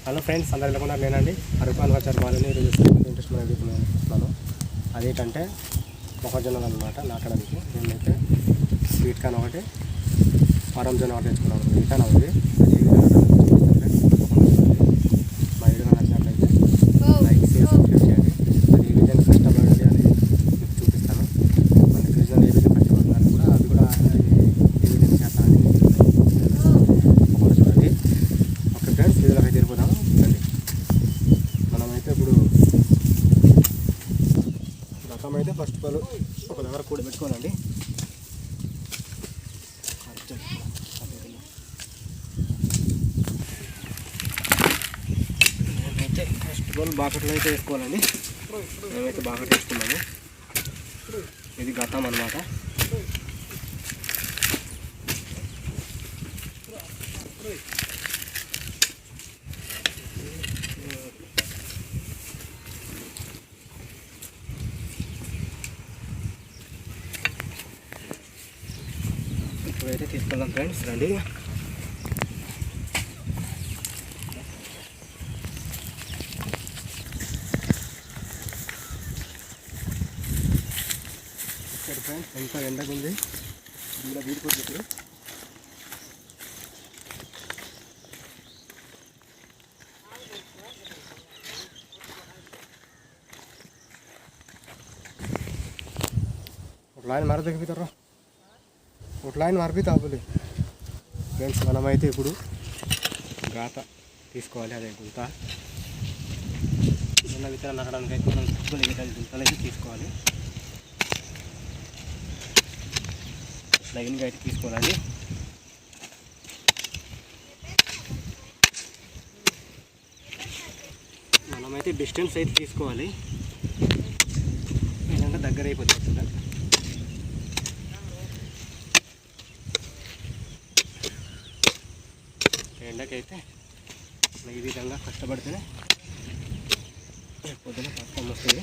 Hello friends, అందరు వెళ్ళకుండా నేనండి అరకు అన్వచారు బాలని ఈరోజు కొంచెం ఇంట్రెస్ట్ చూస్తున్నాను. అదేంటంటే మొక్కజొన్నలు అనమాట నాటడానికి. నేనైతే స్వీట్ కార్న్ ఒకటి, ఫారం జొన్న ఒకటి తెచ్చుకున్నాను. మిగతా ఉంది. మా వీడియో నచ్చినట్లయితే లైక్ షేర్ సబ్స్క్రైబ్ చేయండి. అది ఏ విధంగా కష్టపడాలి అనేది మీకు చూపిస్తాను. మన గిరిజనులు ఏ విధంగా కష్టపడుతున్నారు కూడా అది కూడా ఏ విధంగా చేస్తానని చూడండి. ఓకే ఫ్రెండ్స్, వీడియోలోకి వెళ్ళిపోదాము. రండి. మనమైతే ఇప్పుడు రకం అయితే ఫస్ట్ ఆల్ ఒక దగ్గర కూడా పెట్టుకోనండి. మేమైతే ఫస్ట్ ఆల్ బాకెట్లో అయితే వేసుకోవాలండి. మేమైతే బాకెట్ వేసుకున్నాము. ఇది గతం అన్నమాట. ఇప్పుడైతే తీసుకెళ్దాం ఫ్రెండ్స్, రండి. ఇక్కడ ఫ్రెండ్స్ ఎంత ఎండగా ఉంది. ఇలా వీడిపోతుంది. ఇప్పుడు ఒక లైన్ మర తగ్గిపోతారా, ఒక లైన్ మరిపితే అవ్వలేదు ఫ్రెండ్స్. మనమైతే ఇప్పుడు గాత తీసుకోవాలి. అదే గుంత చిన్న విత్తనాలు నాటడానికి అయితే మనం గుంతలు అయితే తీసుకోవాలి. లైన్గా అయితే తీసుకోవాలండి. మనమైతే డిస్టెన్స్ అయితే తీసుకోవాలి, లేదంటే దగ్గర అయిపోతుంది. ఎండకైతే ఈ విధంగా కష్టపడితేనే పొద్దున కష్టం వస్తుంది.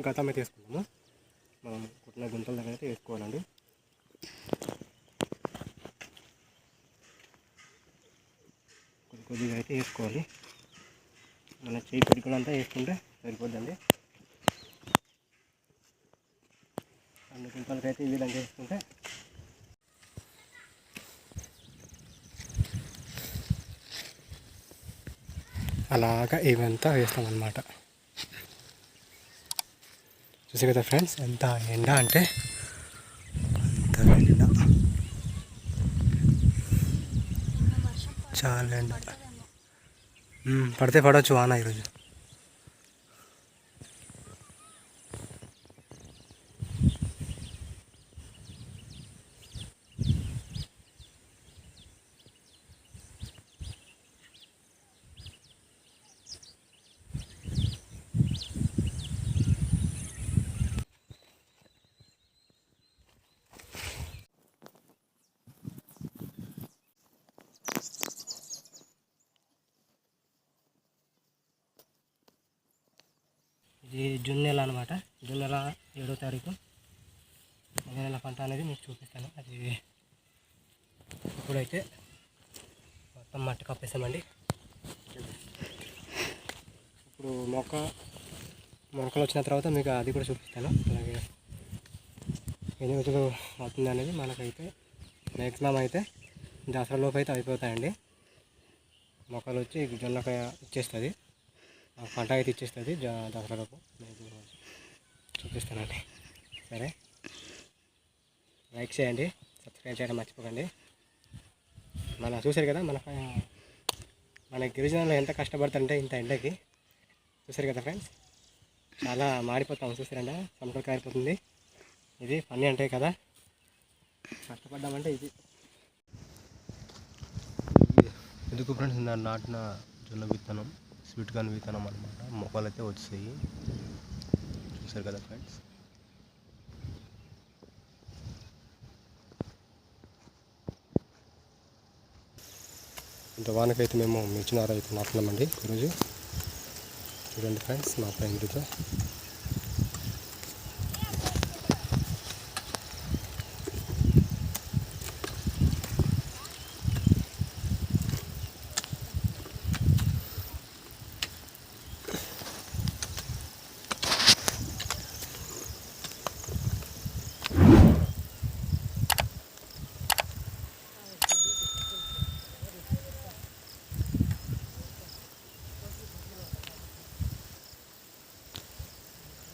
గతం అయితే వేసుకున్నాము. మనం కుట్టిన గుంతల దగ్గర అయితే వేసుకోవాలండి. కొద్దిగా అయితే వేసుకోవాలి. మన చేయి పెట్టుకున్నంతా వేసుకుంటే సరిపోద్దండి. అన్ని గుంతలకైతే ఈ విధంగా వేసుకుంటే అలాగా ఇవంతా వేస్తామన్నమాట. చూసి కదా ఫ్రెండ్స్, ఎంత ఎండ అంటే అంత ఎండ, చాలా ఎండ. పడితే పడవచ్చు వాన ఈరోజు. ఇది జూన్ నెల అనమాట. జూన్ నెల 7వ తారీఖు నెల పంట అనేది మీకు చూపిస్తాను. అది ఇప్పుడైతే మొత్తం మట్టి కప్పేసామండి. ఇప్పుడు మొక్కలు వచ్చిన తర్వాత మీకు అది కూడా చూపిస్తాను. అలాగే ఎన్ని రోజులు అవుతుంది అనేది మనకైతే మ్యాక్సిమం అయితే దసరాలోపు అయితే అయిపోతాయండి. మొక్కలు వచ్చి జొన్నకాయ ఇచ్చేస్తుంది, పంట అయితే ఇచ్చేస్తుంది దసరాలోపు. మీకు చూపిస్తానండి. సరే, లైక్ చేయండి, సబ్స్క్రైబ్ చేయడం మర్చిపోకండి. చూసారు కదా మన గిరిజనులు ఎంత కష్టపడతారంటే ఇంత ఎండకి. చూసారు కదా ఫ్రెండ్స్, చాలా మాడిపోతాము. చూసారండి, చెమటలు కారిపోతుంది. ఇది పని అంటే కదా, కష్టపడ్డామంటే ఇది. ఎందుకు ఫ్రెండ్స్, నాటిన జొన్న విత్తనం, స్వీట్ కార్న్ విత్తనం అనమాట. మొక్కలు అయితే వచ్చాయి. చూసారు కదా ఫ్రెండ్స్. ఇంత వానకైతే మేము మిర్చినార అయితే నాటున్నామండి ఈరోజు. చూడండి ఫ్రెండ్స్ మా పైన